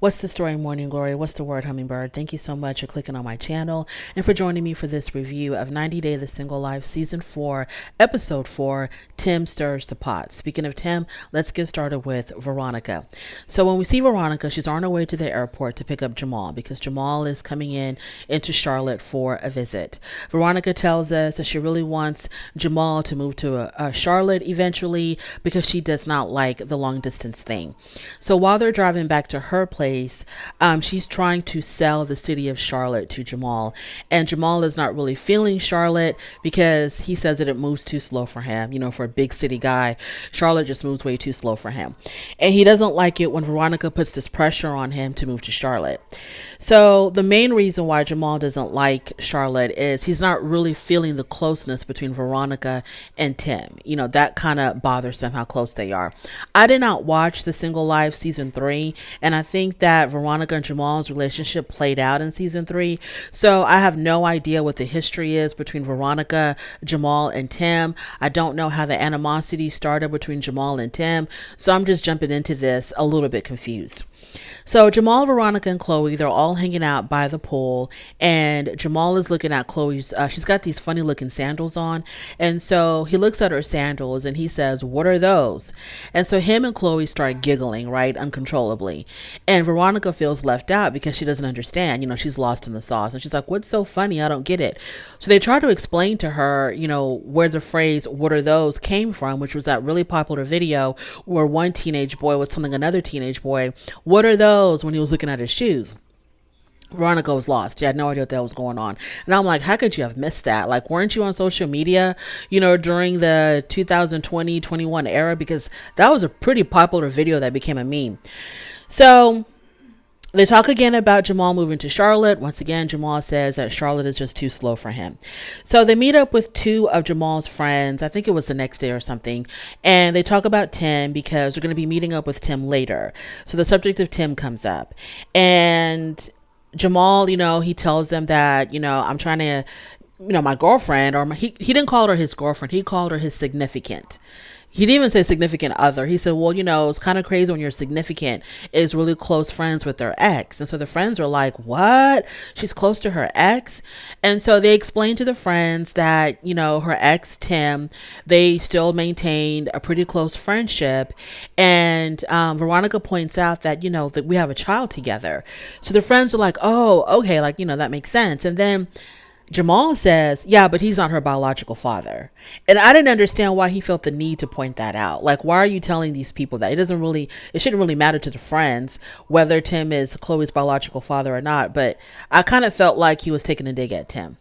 What's the story, Morning Glory? What's the word, Hummingbird? Thank you so much for clicking on my channel and for joining me for this review of 90 Day The Single Life Season 4, Episode 4, Tim Stirs the Pot. Speaking of Tim, let's get started with Veronica. So when we see Veronica, she's on her way to the airport to pick up Jamal because Jamal is coming into Charlotte for a visit. Veronica tells us that she really wants Jamal to move to Charlotte eventually because she does not like the long distance thing. So while they're driving back to her place, she's trying to sell the city of Charlotte to Jamal, and Jamal is not really feeling Charlotte because he says that it moves too slow for him. You know, for a big city guy, Charlotte just moves way too slow for him, and he doesn't like it when Veronica puts this pressure on him to move to Charlotte. So the main reason why Jamal doesn't like Charlotte is he's not really feeling the closeness between Veronica and Tim. You know, that kind of bothers him how close they are. I did not watch The Single Life Season 3, and I think that Veronica and Jamal's relationship played out in Season 3, so I have no idea what the history is between Veronica, Jamal, and Tim. I don't know how the animosity started between Jamal and Tim, so I'm just jumping into this a little bit confused. So Jamal, Veronica, and Chloe, they're all hanging out by the pool, and Jamal is looking at Chloe's, she's got these funny looking sandals on, and so he looks at her sandals and he says, "What are those?" And so him and Chloe start giggling, right, uncontrollably, and Veronica feels left out because she doesn't understand. You know, she's lost in the sauce, and she's like, "What's so funny? I don't get it." So they try to explain to her, you know, where the phrase "what are those" came from, which was that really popular video where one teenage boy was telling another teenage boy, "What are those?" when he was looking at his shoes. Veronica was lost. She had no idea what that was going on. And I'm like, how could you have missed that? Like, weren't you on social media, you know, during the 2020-21 era? Because that was a pretty popular video that became a meme. So they talk again about Jamal moving to Charlotte. Once again, Jamal says that Charlotte is just too slow for him. So they meet up with two of Jamal's friends. I think it was the next day or something. And they talk about Tim because they're going to be meeting up with Tim later. So the subject of Tim comes up. And Jamal, you know, he tells them that, you know, I'm trying to, you know, my girlfriend, or he didn't call her his girlfriend. He called her his significant. He didn't even say significant other. He said, well, you know, it's kind of crazy when your significant is really close friends with their ex. And so the friends are like, what? She's close to her ex? And so they explained to the friends that, you know, her ex, Tim, they still maintained a pretty close friendship. And Veronica points out that, you know, that we have a child together. So the friends are like, oh, okay, like, you know, that makes sense. And then Jamal says, yeah, but he's not her biological father. And I didn't understand why he felt the need to point that out. Like, why are you telling these people that? It shouldn't really matter to the friends whether Tim is Chloe's biological father or not. But I kind of felt like he was taking a dig at Tim,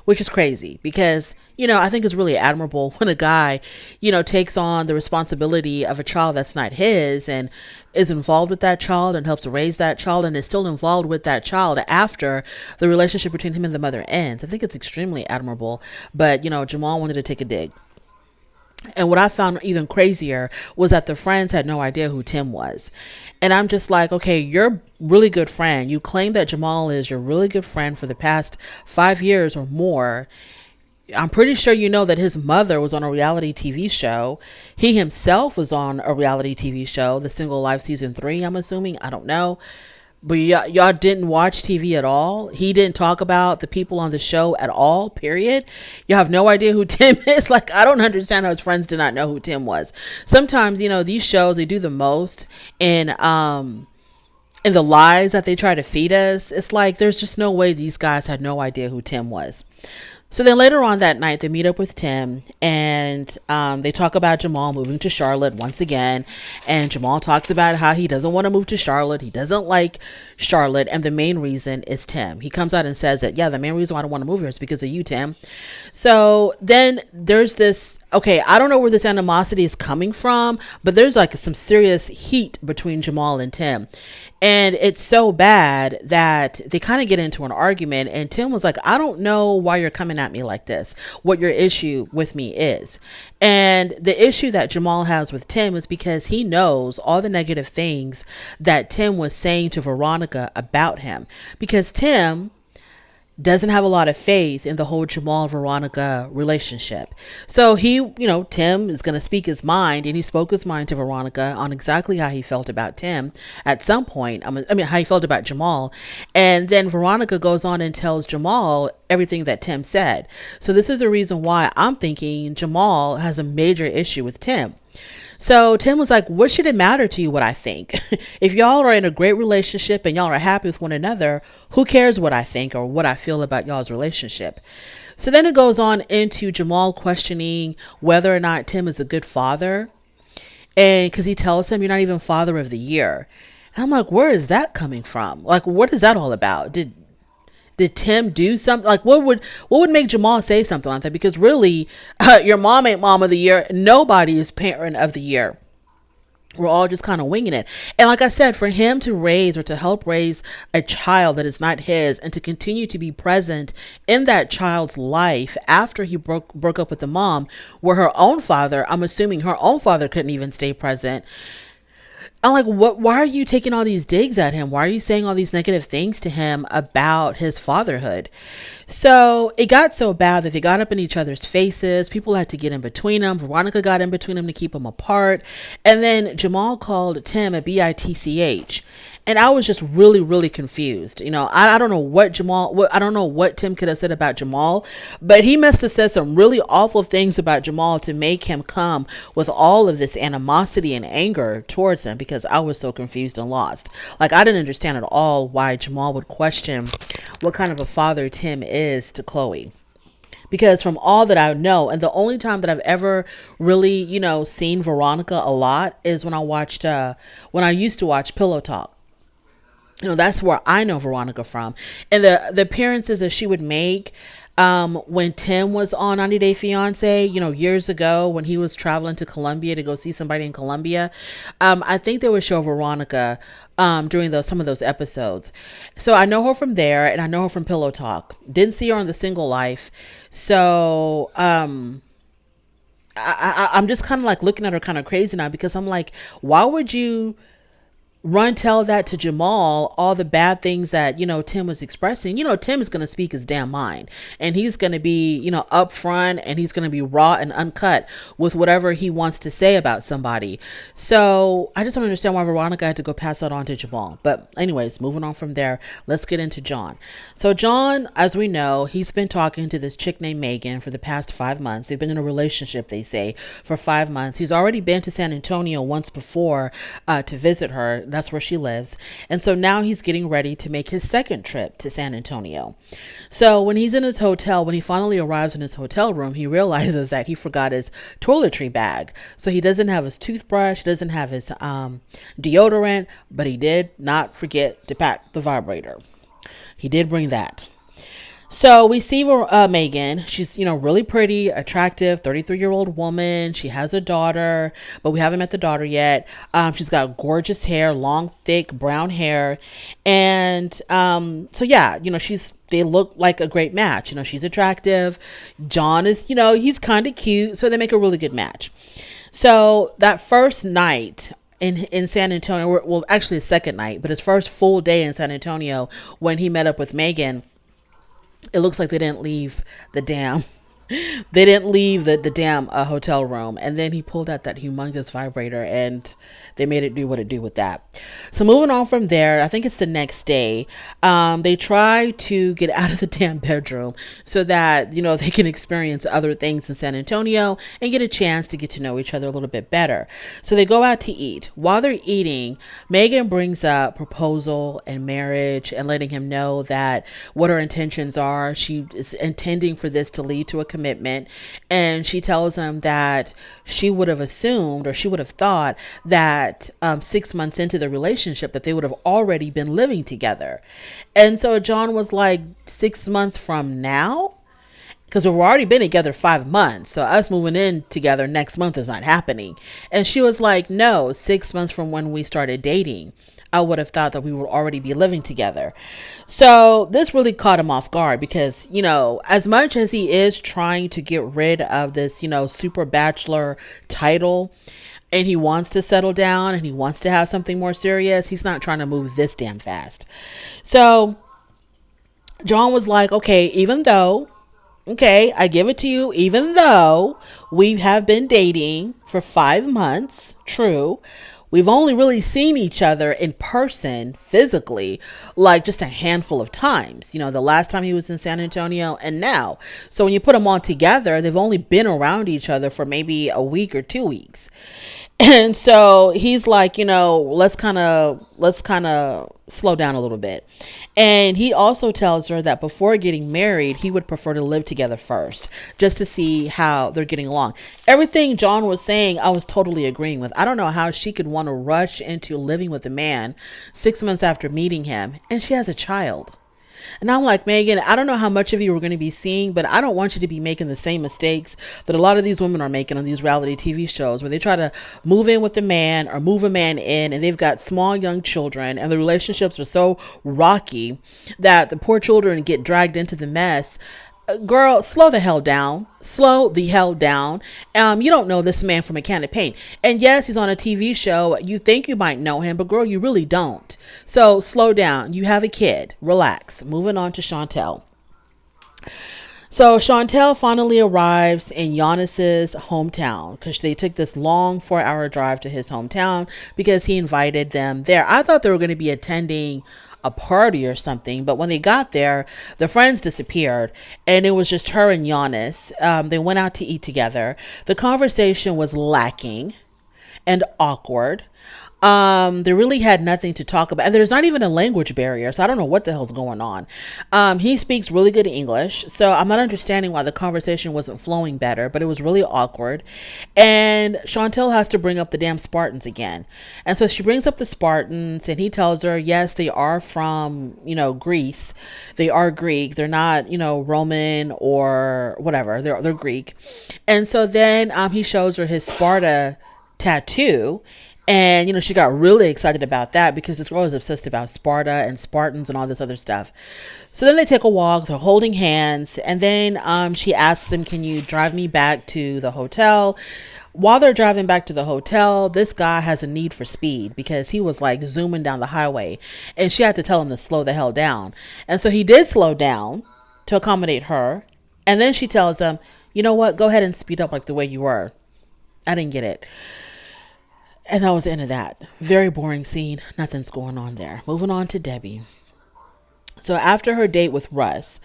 which is crazy because, you know, I think it's really admirable when a guy, you know, takes on the responsibility of a child that's not his and is involved with that child and helps raise that child and is still involved with that child after the relationship between him and the mother ends. I think it's extremely admirable. But, you know, Jamal wanted to take a dig. And what I found even crazier was that the friends had no idea who Tim was. And I'm just like, okay, you're a really good friend. You claim that Jamal is your really good friend for the past 5 years or more. I'm pretty sure you know that his mother was on a reality TV show. He himself was on a reality TV show, The Single Life Season 3, I'm assuming. I don't know. But y'all didn't watch TV at all. He didn't talk about the people on the show at all, period. You have no idea who Tim is. Like, I don't understand how his friends did not know who Tim was. Sometimes, you know, these shows, they do the most in the lies that they try to feed us. It's like, there's just no way these guys had no idea who Tim was. So then later on that night, they meet up with Tim and they talk about Jamal moving to Charlotte once again. And Jamal talks about how he doesn't want to move to Charlotte. He doesn't like Charlotte. And the main reason is Tim. He comes out and says that, yeah, the main reason why I don't want to move here is because of you, Tim. So then there's this, okay, I don't know where this animosity is coming from, but there's like some serious heat between Jamal and Tim. And it's so bad that they kind of get into an argument. And Tim was like, I don't know why you're coming at me like this, what your issue with me is. And the issue that Jamal has with Tim is because he knows all the negative things that Tim was saying to Veronica about him. Because Tim doesn't have a lot of faith in the whole Jamal Veronica relationship. So Tim is going to speak his mind, and he spoke his mind to Veronica on exactly how he felt about Tim at some point. How he felt about Jamal. And then Veronica goes on and tells Jamal everything that Tim said. So this is the reason why I'm thinking Jamal has a major issue with Tim. So Tim was like, what should it matter to you what I think? If y'all are in a great relationship and y'all are happy with one another, who cares what I think or what I feel about y'all's relationship? So then it goes on into Jamal questioning whether or not Tim is a good father. And because he tells him, you're not even father of the year. And I'm like, where is that coming from? Like, what is that all about? Did Tim do something? Like, what would make Jamal say something like that? Because really, your mom ain't mom of the year. Nobody is parent of the year. We're all just kind of winging it. And like I said, for him to raise or to help raise a child that is not his, and to continue to be present in that child's life after he broke up with the mom, where her own father, I'm assuming her own father couldn't even stay present. I'm like, why are you taking all these digs at him? Why are you saying all these negative things to him about his fatherhood? So it got so bad that they got up in each other's faces. People had to get in between them. Veronica got in between them to keep them apart. And then Jamal called Tim a bitch. And I was just really, really confused. I don't know I don't know what Tim could have said about Jamal, but he must have said some really awful things about Jamal to make him come with all of this animosity and anger towards him, because I was so confused and lost. Like, I didn't understand at all why Jamal would question what kind of a father Tim is to Chloe. Because from all that I know, and the only time that I've ever really, seen Veronica a lot is when I used to watch Pillow Talk. That's where I know Veronica from. And the appearances that she would make when Tim was on 90 Day Fiance, years ago when he was traveling to Colombia to go see somebody in Colombia. I think they would show Veronica during some of those episodes. So I know her from there, and I know her from Pillow Talk. Didn't see her on The Single Life. So I'm just kind of like looking at her kind of crazy now, because I'm like, why would you tell that to Jamal, all the bad things that, Tim was expressing? Tim is going to speak his damn mind, and he's going to be, upfront, and he's going to be raw and uncut with whatever he wants to say about somebody. So I just don't understand why Veronica had to go pass that on to Jamal. But anyways, moving on from there, let's get into John. So John, as we know, he's been talking to this chick named Megan for the past 5 months. They've been in a relationship, they say, for 5 months. He's already been to San Antonio once before to visit her. That's where she lives. And so now he's getting ready to make his second trip to San Antonio. So when he's in his hotel, when he finally arrives in his hotel room, he realizes that he forgot his toiletry bag. So he doesn't have his toothbrush, he doesn't have his deodorant, but he did not forget to pack the vibrator. He did bring that. So we see Megan. She's, really pretty, attractive, 33-year-old woman. She has a daughter, but we haven't met the daughter yet. She's got gorgeous hair, long, thick, brown hair. And so yeah, they look like a great match. She's attractive. John is, he's kind of cute. So they make a really good match. So that first night in San Antonio, well, actually the second night, but his first full day in San Antonio, when he met up with Megan, it looks like they didn't leave the damn hotel room. And then he pulled out that humongous vibrator, and they made it do what it do with that. So moving on from there, I think it's the next day, they try to get out of the damn bedroom so that, they can experience other things in San Antonio and get a chance to get to know each other a little bit better. So they go out to eat. While they're eating, Megan brings up proposal and marriage and letting him know that what her intentions are. She is intending for this to lead to a commitment. And she tells him that she would have assumed, or she would have thought that 6 months into the relationship that they would have already been living together. And so John was like, 6 months from now? Because we've already been together 5 months. So us moving in together next month is not happening. And she was like, no, 6 months from when we started dating. I would have thought that we would already be living together. So this really caught him off guard, because, as much as he is trying to get rid of this, super bachelor title, and he wants to settle down and he wants to have something more serious, he's not trying to move this damn fast. So John was like, okay, even though, okay, I give it to you, even though we have been dating for 5 months, true. We've only really seen each other in person, physically, like just a handful of times. The last time he was in San Antonio and now. So when you put them all together, they've only been around each other for maybe a week or 2 weeks. And so he's like, let's kind of slow down a little bit. And he also tells her that before getting married, he would prefer to live together first, just to see how they're getting along. Everything John was saying, I was totally agreeing with. I don't know how she could want to rush into living with a man 6 months after meeting him, and she has a child. And I'm like, Megan, I don't know how much of you we're going to be seeing, but I don't want you to be making the same mistakes that a lot of these women are making on these reality TV shows, where they try to move in with a man or move a man in, and they've got small young children, and the relationships are so rocky that the poor children get dragged into the mess. Girl, slow the hell down. Slow the hell down. You don't know this man from a can of paint. And yes, he's on a TV show. You think you might know him, but girl, you really don't. So slow down. You have a kid. Relax. Moving on to Shantel. So Shantel finally arrives in Giannis's hometown, because they took this long 4-hour drive to his hometown because he invited them there. I thought they were going to be attending a party or something, but when they got there, the friends disappeared, and it was just her and Giannis. They went out to eat together. The conversation was lacking and awkward. They really had nothing to talk about. And there's not even a language barrier, so I don't know what the hell's going on. He speaks really good English, so I'm not understanding why the conversation wasn't flowing better, but it was really awkward. And Shantel has to bring up the damn Spartans again. And so she brings up the Spartans, and he tells her, yes, they are from, Greece. They are Greek. They're not, Roman or whatever. They're Greek. And so then he shows her his Sparta tattoo. And, she got really excited about that because this girl is obsessed about Sparta and Spartans and all this other stuff. So then they take a walk, they're holding hands, and then she asks him, can you drive me back to the hotel? While they're driving back to the hotel, this guy has a need for speed because he was like zooming down the highway, and she had to tell him to slow the hell down. And so he did slow down to accommodate her. And then she tells him, you know what, go ahead and speed up like the way you were. I didn't get it. And that was the end of that. Very boring scene. Nothing's going on there. Moving on to Debbie. So after her date with Russ,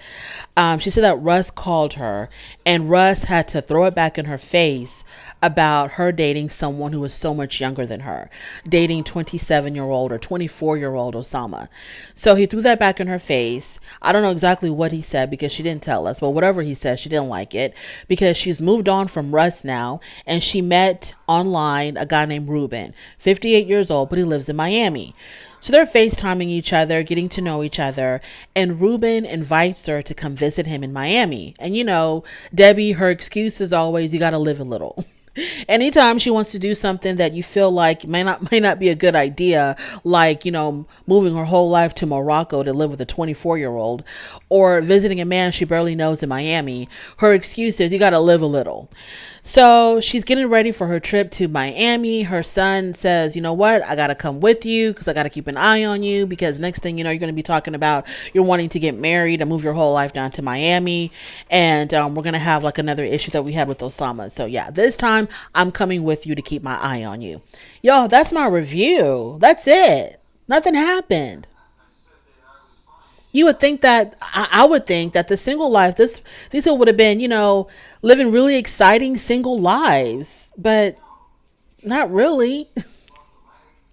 she said that Russ called her, and Russ had to throw it back in her face about her dating someone who was so much younger than her, dating 27-year-old or 24-year-old Osama. So he threw that back in her face. I don't know exactly what he said because she didn't tell us, but whatever he said, she didn't like it because she's moved on from Russ now, and she met online a guy named Ruben, 58 years old, but he lives in Miami. So they're FaceTiming each other, getting to know each other, and Ruben invites her to come visit him in Miami. And Debbie, her excuse is always, you got to live a little. Anytime she wants to do something that you feel like may not be a good idea, like, moving her whole life to Morocco to live with a 24-year-old or visiting a man she barely knows in Miami, her excuse is you got to live a little. So she's getting ready for her trip to Miami. Her son says, you know what, I got to come with you because I got to keep an eye on you because next thing you know, you're going to be talking about you're wanting to get married and move your whole life down to Miami. And we're going to have like another issue that we had with Osama. So yeah, this time I'm coming with you to keep my eye on you. Yo, that's my review. That's it. Nothing happened. You would think that I would think that the single life, these people would have been, living really exciting single lives, but not really.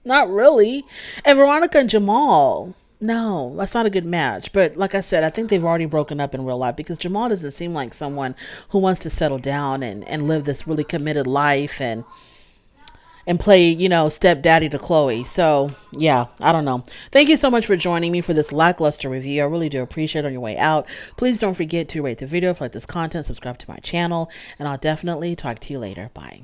Not really. And Veronica and Jamal, no, that's not a good match. But like I said, I think they've already broken up in real life because Jamal doesn't seem like someone who wants to settle down and live this really committed life and play, stepdaddy to Chloe. So yeah, I don't know. Thank you so much for joining me for this lackluster review. I really do appreciate it. On your way out, please don't forget to rate the video if you like this content, subscribe to my channel, and I'll definitely talk to you later. Bye.